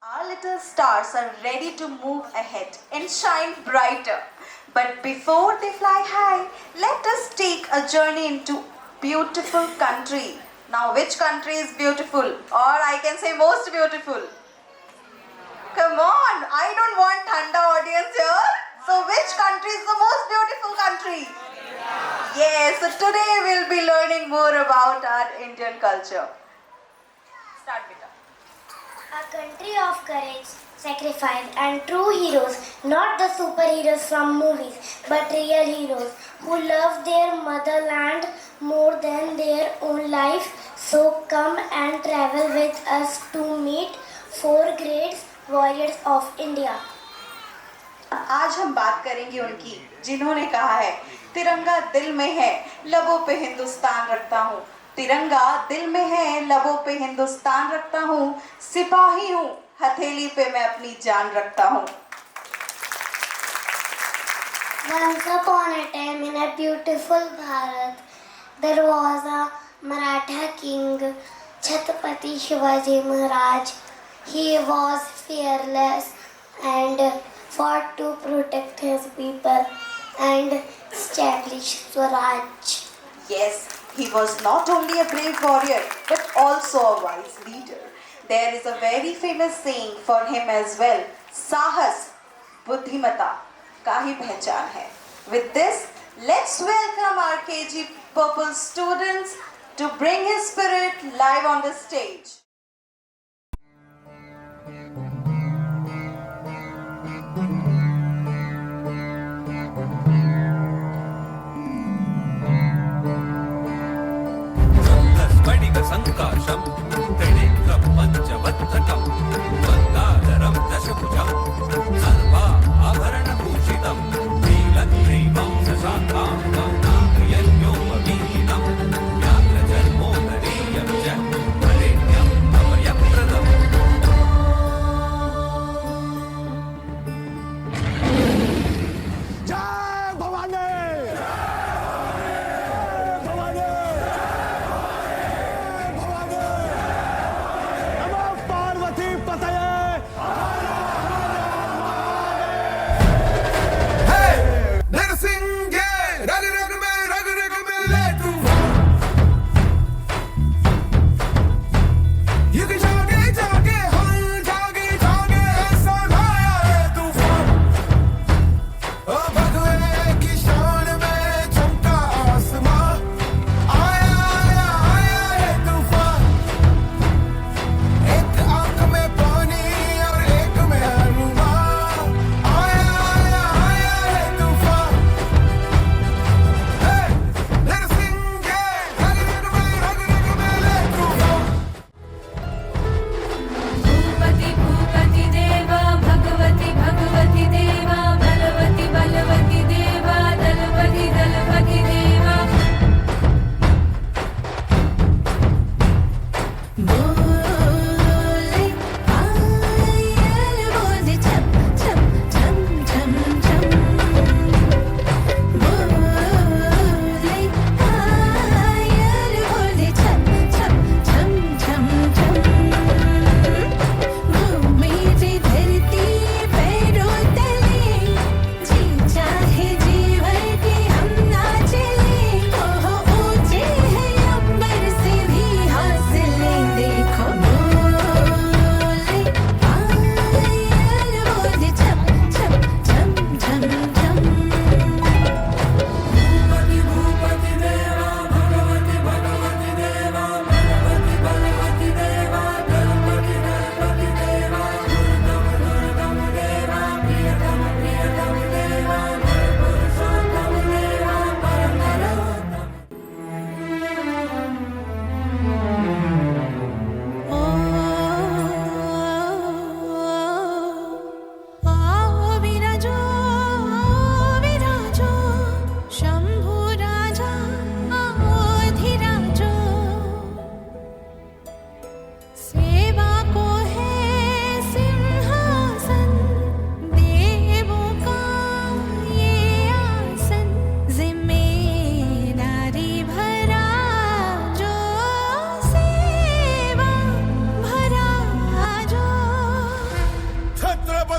Our little stars are ready to move ahead and shine brighter. But before they fly high, let us take a journey into beautiful country. Now which country is beautiful? Or I can say most beautiful? Come on, I don't want Thanda audience here. So which country is the most beautiful country? Yes, so today we'll be learning more about our Indian culture. Start, Beta. A country of courage, sacrifice and true heroes, not the superheroes from movies, but real heroes who love their motherland more than their own life. So come and travel with us to meet four great warriors of India. आज हम बात करेंगे उनकी जिन्होंने कहा है तिरंगा दिल में है लबों पे हिंदुस्तान रखता हूँ। तिरंगा दिल में है लबों पे हिंदुस्तान रखता हूँ, सिपाही हूँ हथेली पे मैं अपनी जान रखता हूँ। Once upon a time in a beautiful Bharat, there was a Maratha king, Chhatrapati Shivaji Maharaj. He was fearless and fought to protect his people and establish Swaraj. Yes, he was not only a brave warrior but also a wise leader. There is a very famous saying for him as well, साहस बुद्धिमता का ही पहचान है. With this, let's welcome our KG Purple students to bring his spirit live on the stage. संकाशम त्रिनेत्रं पंचवक्त्रकं वन्दाधरं दशभुजं सर्वा आभरणभूषितं नीलग्रीवं शशाङ्कां नागयज्ञोपवीतं व्याघ्रजन्मोदरीयं च वरेण्यं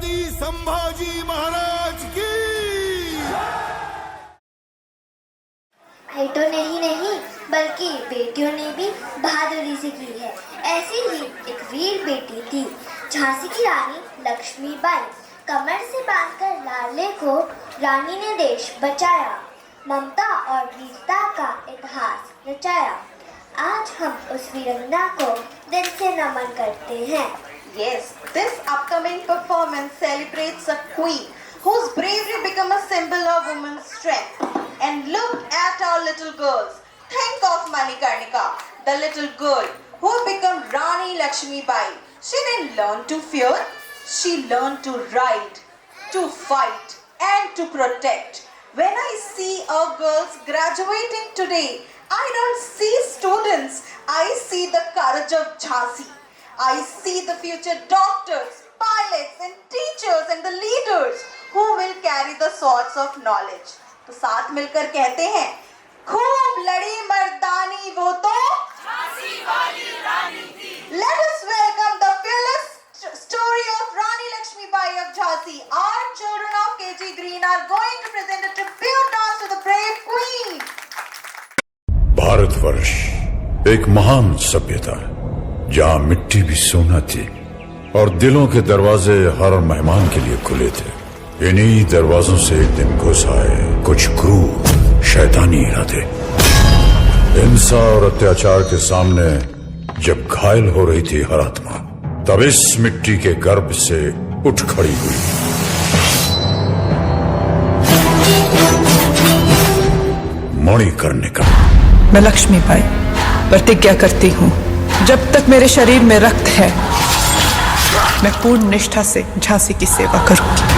छत्रपति संभाजी महाराज की। बेटों ने ही नहीं बल्कि बेटियों ने भी बहादुरी से की है। ऐसी ही एक वीर बेटी थी झांसी की रानी लक्ष्मीबाई। कमर से बांधकर लाडले को रानी ने देश बचाया, ममता और वीरता का इतिहास रचाया। आज हम उस वीरंगना को दिल से नमन करते हैं। Yes, this upcoming performance celebrates a queen whose bravery became a symbol of women's strength. And look at our little girls. Think of Manikarnika, the little girl who became Rani Lakshmibai. She didn't learn to fear, she learned to ride, to fight and to protect. When I see our girls graduating today, I don't see students, I see the courage of Jhansi. I see the future doctors, pilots and teachers and the leaders who will carry the swords of knowledge. तो साथ मिलकर कहते हैं, खूब लड़ी मर्दानी वो तो झांसी वाली रानी थी. Let us welcome the fearless story of Rani Lakshmibai of Jhansi. Our children of KG Green are going to present a tribute dance to the brave queen. Bharatvarsh एक महान सभ्यता है जहाँ मिट्टी भी सोना थी और दिलों के दरवाजे हर मेहमान के लिए खुले थे। इन्हीं दरवाजों से एक दिन घुस आए कुछ क्रूर शैतानी इरादे। हिंसा और अत्याचार के सामने जब घायल हो रही थी हर आत्मा, तब इस मिट्टी के गर्भ से उठ खड़ी हुई। मणिकर्णिका। मैं लक्ष्मीबाई प्रतिज्ञा करती हूँ, जब तक मेरे शरीर में रक्त है मैं पूर्ण निष्ठा से झांसी की सेवा करूंगी।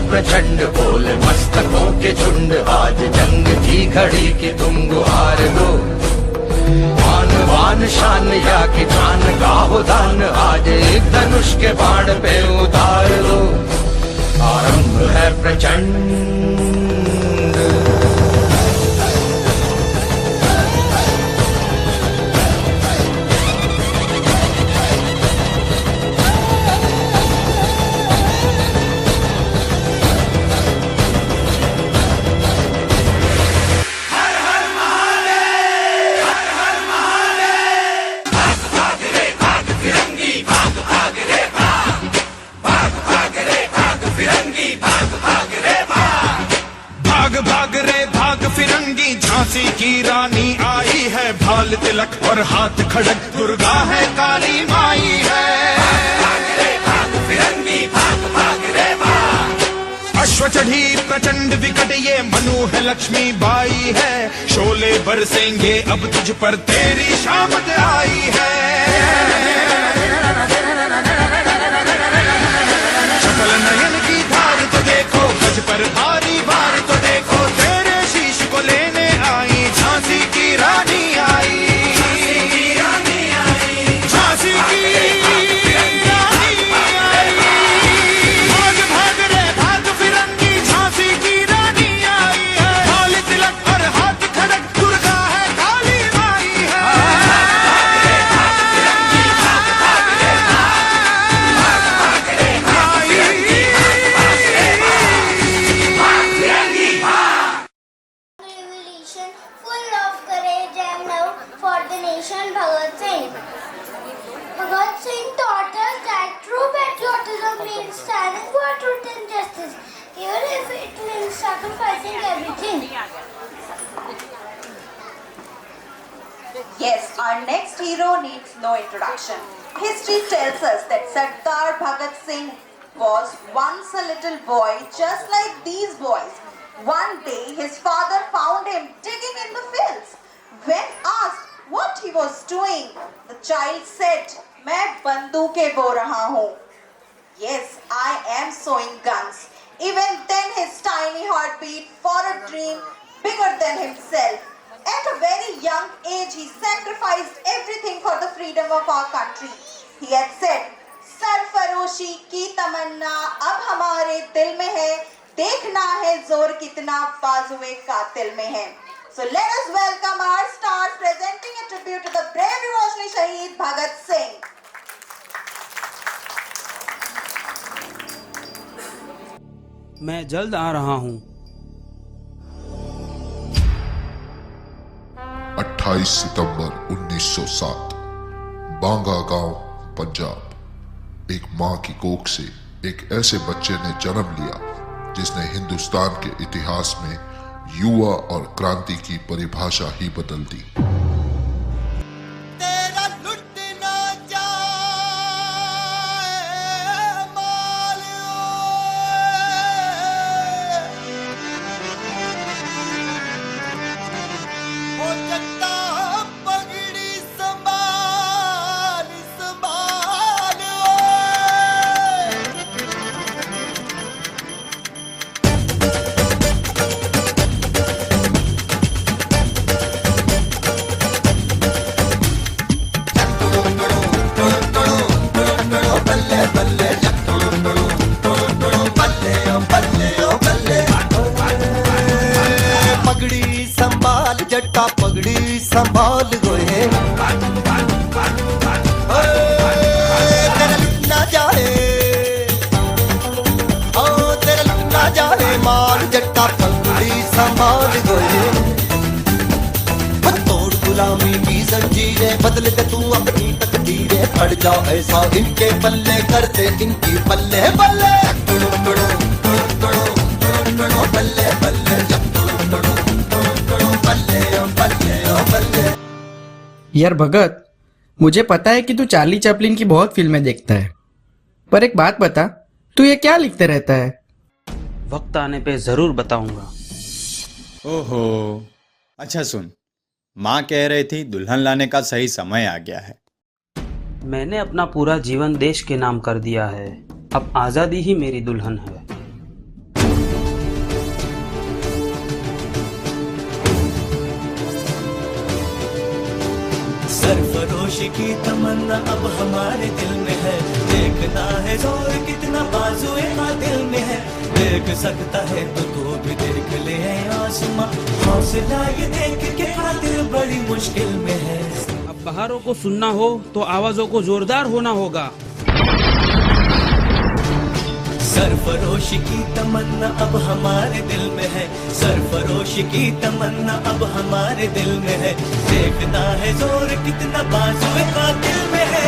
प्रचंड बोले मस्तकों के झुंड, आज जंग की घड़ी की तुम गुहार दो। मान वान शान या कि जान का हो दान, आज एक धनुष के बाण पे उतार दो। आरंभ है प्रचंड। झांसी की रानी आई है, भाल तिलक और हाथ खड़क, दुर्गा है काली माई है। अश्व चढ़ी प्रचंड विकट ये मनु है लक्ष्मी बाई है, शोले बरसेंगे अब तुझ पर तेरी शामत आई है। शकल नयन की धार तो देखो, गज पर भारी बार तो देखो, तेरे शीश को लेने आई झांसी की रानी आई। झांसी की रानी आई। भाग भाग रे भाग फिरंगी, झांसी की रानी आई है। भाल तिलक और हाथ खड़क, दुर्गा है काली माई है। Revelation full of courage and love for the nation, Bhagat Singh. Bhagat Singh taught us that true patriotism means standing for truth and justice, even if it means sacrificing everything. Yes, our next hero needs no introduction. History tells us that Sardar Bhagat Singh was once a little boy just like these boys. One day his father found him digging in the fields. When asked what he was doing, the child said, "मैं बंदूकें बो रहा हूँ." Yes, I am sewing guns. Even then his tiny heart beat for a dream bigger than himself. At a very young age he sacrificed everything for the freedom of our country. He had said, "सरफरोशी की तमन्ना अब हमारे दिल में है, देखना है जोर कितना बाजुए कातिल में है." So let us welcome our stars presenting a tribute to the brave revolutionary Shaheed Bhagat Singh. मैं जल्द आ रहा हूँ। 28 सितंबर 1907 बांगा गांव, पंजाब। एक मां की कोख से एक ऐसे बच्चे ने जन्म लिया जिसने हिंदुस्तान के इतिहास में युवा और क्रांति की परिभाषा ही बदल दी। तेरा लुट ना जाए माल ओ जट्टा पगड़ी संभाल संभाल पगड़ी संभाल जट्टा पगड़ी संभाल गोए तेरा लुट ना जाए ओ तेरा लुट ना जाए माल जट्टा पगड़ी संभाल गोए तोड़ गुलामी की जंजीरें बदल के तू अपनी तकदीरें पड़ जाओ ऐसा इनके पल्ले करते इनकी पल्ले बल्ले बल्ले बल्ले। यार भगत, मुझे पता है कि तू चार्ली चैपलिन की बहुत फिल्में देखता है, पर एक बात बता, तू ये क्या लिखते रहता है? वक्त आने पे जरूर बताऊंगा। ओहो, अच्छा सुन, माँ कह रही थी दुल्हन लाने का सही समय आ गया है। मैंने अपना पूरा जीवन देश के नाम कर दिया है, अब आजादी ही मेरी दुल्हन है। सरफरोशी की तमन्ना अब हमारे दिल में है, देखना है जोर कितना बाजुए का दिल में है। देख सकता है तो तू भी देख ले आसमां, हौसला ये देख के खातिर बड़ी मुश्किल में है। अब बहारों को सुनना हो तो आवाजों को जोरदार होना होगा। सरफरोशी की तमन्ना अब हमारे दिल में है, सरफरोशी की तमन्ना अब हमारे दिल में है। देखना है जोर कितना बाजुए का दिल में है।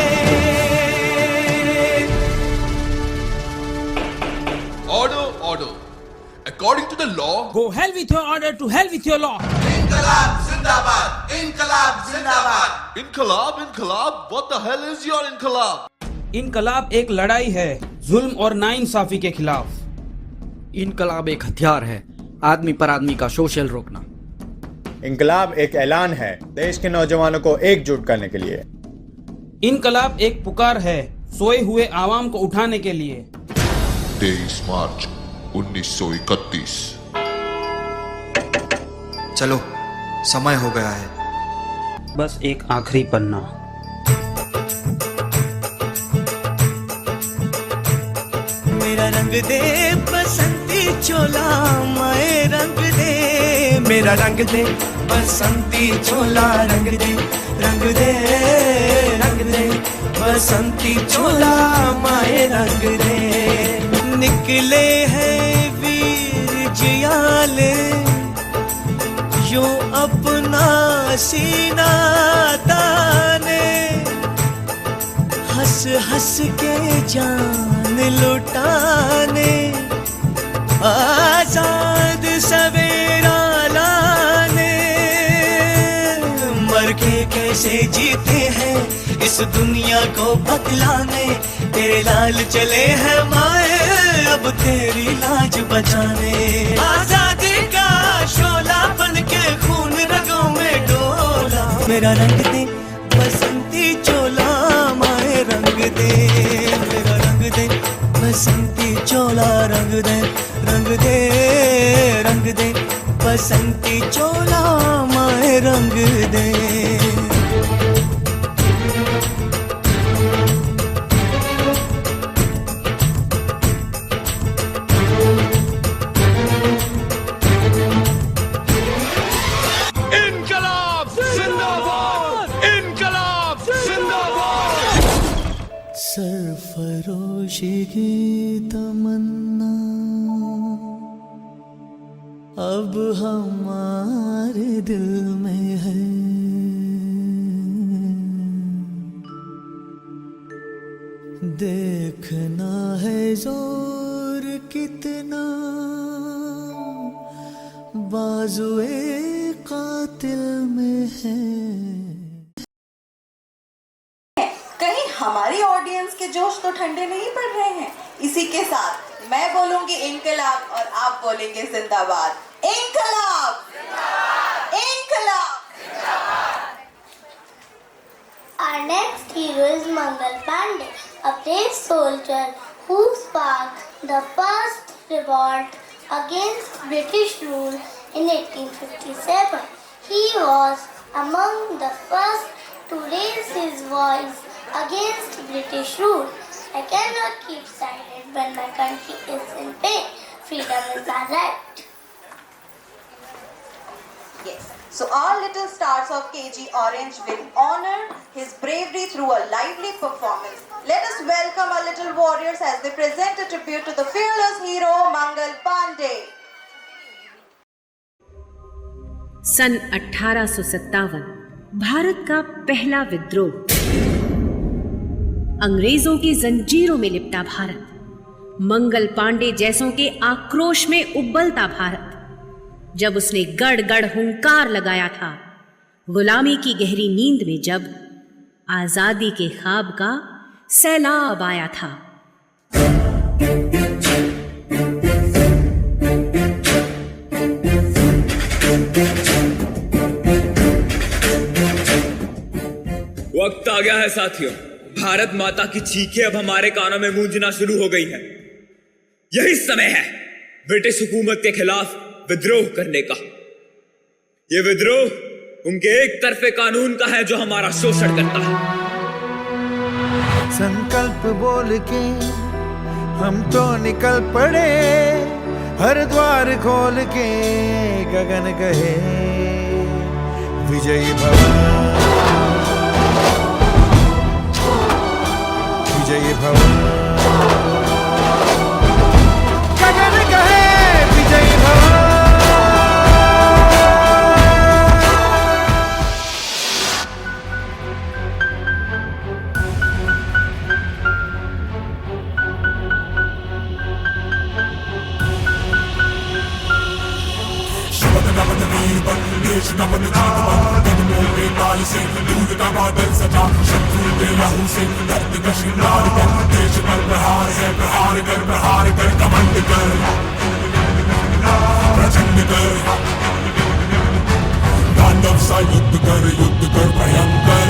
Order, order. According to the law, Go hell with your order, to hell with your law. Inqilab Zindabad! Inqilab Zindabad! Inqilab, Inqilab? What the hell is your Inqilab? इनकलाब एक लड़ाई है जुल्म और नाइंसाफी के खिलाफ। इनकलाब एक हथियार है आदमी पर आदमी का शोषण रोकना। इंकलाब एक ऐलान है देश के नौजवानों को एकजुट करने के लिए। इनकलाब एक पुकार है सोए हुए आवाम को उठाने के लिए। 23 मार्च 1931। चलो, समय हो गया है। बस एक आखिरी पन्ना। मेरा रंग दे बसंती चोला, माए रंग दे मेरा रंग दे बसंती चोला, रंग दे रंग दे रंग दे बसंती चोला, माए रंग दे। निकले हैं वीर जियाले यो अपना सीना ताने, हंस हंस के जान लुटाने, आजाद सवेरा लाने। मर के कैसे जीते हैं इस दुनिया को बतलाने, तेरे लाल चले हैं माए तेरी लाज बचाने। आजादी का शोला बन के खून रगों में डोला। मेरा रंग दे बसंती चोला माए रंग दे। मेरा रंग दे बसंती चोला रंग दे। रंग दे रंग दे बसंती चोला माए रंग दे। सरफरोशी की तमन्ना अब हमारे दिल में है। देखना है जोर कितना बाजुए कातिल में है। कहीं हमारी ऑडियंस के जोश तो ठंडे नहीं पड़ रहे हैं। इसी के साथ मैं बोलूंगी इनकलाब और आप बोलेंगे जिंदाबाद। इनकलाब इनकलाब। Our next hero is Mangal Pandey, a brave soldier who sparked the first revolt against British rule in 1857. He was among the first to raise his voice against British rule. I cannot keep silent when my country is in pain. Freedom is our right. Yes. So our little stars of KG Orange will honor his bravery through a lively performance. Let us welcome our little warriors as they present a tribute to the fearless hero Mangal Pandey. सन 1857 भारत का पहला विद्रोह। अंग्रेजों की जंजीरों में लिपटा भारत। मंगल पांडे जैसों के आक्रोश में उबलता भारत। जब उसने गड़ गड़ हुंकार लगाया था, गुलामी की गहरी नींद में जब आजादी के ख्वाब का सैलाब आया था। वक्त आ गया है साथियों, भारत माता की चीखें अब हमारे कानों में गूंजना शुरू हो गई हैं। यही समय है ब्रिटिश हुकूमत के खिलाफ विद्रोह करने का। ये विद्रोह उनके एक तरफे कानून का है जो हमारा शोषण करता है। संकल्प बोल के हम तो निकल पड़े, हर द्वार खोल के गगन कहे विजयी भव विजयी भव। गगन कहे विजयी भव। युद्ध कर भयंकर।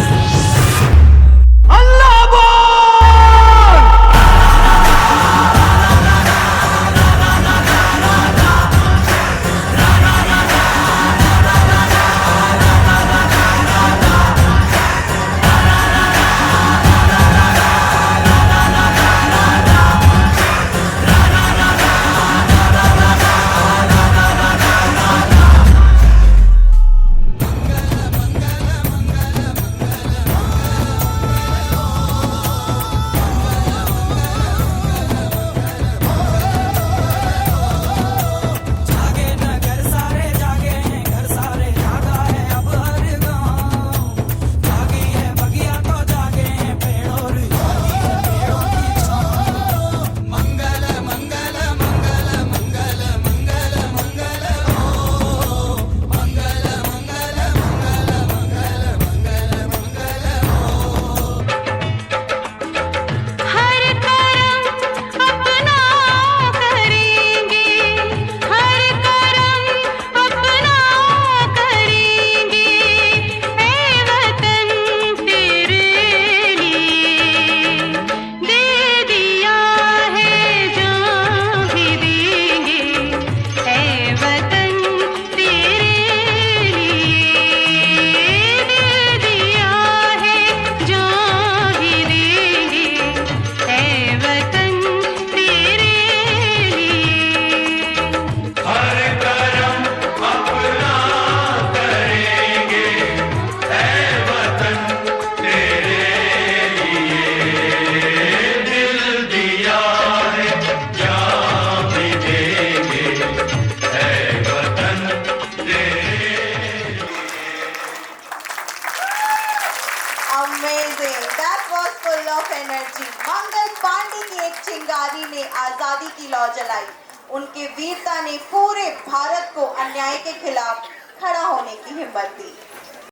की लौ जलाई। उनके वीरता ने पूरे भारत को अन्याय के खिलाफ खड़ा होने की हिम्मत दी।